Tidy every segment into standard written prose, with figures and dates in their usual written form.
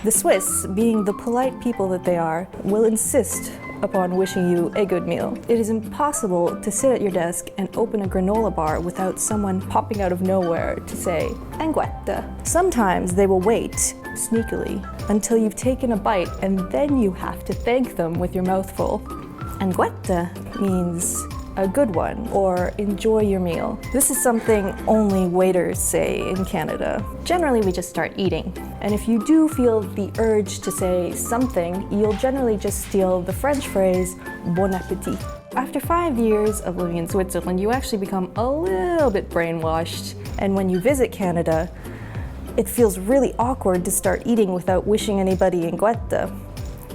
The Swiss, being the polite people that they are, will insist upon wishing you a good meal. It is impossible to sit at your desk and open a granola bar without someone popping out of nowhere to say, "En Guete." Sometimes they will wait, sneakily, until you've taken a bite and then you have to thank them with your mouth full. En Guete means a good one, or enjoy your meal. This is something only waiters say in Canada. Generally, we just start eating. And if you do feel the urge to say something, you'll generally just steal the French phrase, bon appétit. After 5 years of living in Switzerland, you actually become a little bit brainwashed. And when you visit Canada, it feels really awkward to start eating without wishing anybody en Guete.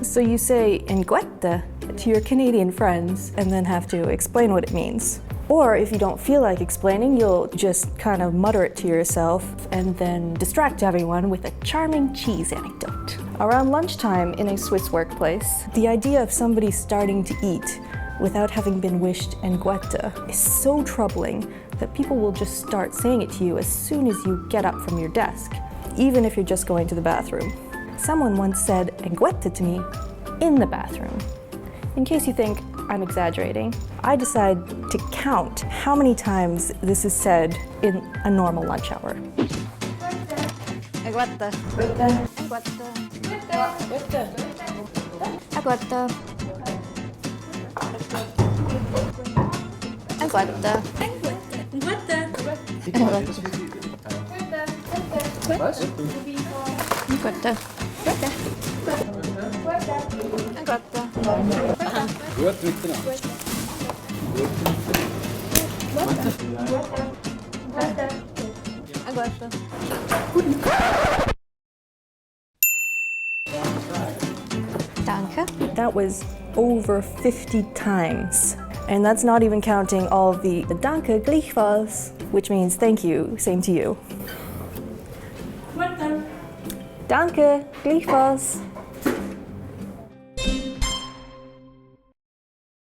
So you say en Guete to your Canadian friends and then have to explain what it means. Or if you don't feel like explaining, you'll just kind of mutter it to yourself and then distract everyone with a charming cheese anecdote. Around lunchtime in a Swiss workplace, the idea of somebody starting to eat without having been wished en Guete is so troubling that people will just start saying it to you as soon as you get up from your desk, even if you're just going to the bathroom. Someone once said en Guete to me in the bathroom. In case you think I'm exaggerating, I decide to count how many times this is said in a normal lunch hour. En Guete. En Guete. En Guete. En Guete. Was? En Guete. En Guete. Gut miteinander. En Guete. Danke. That was over 50 times. And that's not even counting all of the Danke gleichfalls, which means thank you, same to you. Danke gleichfalls.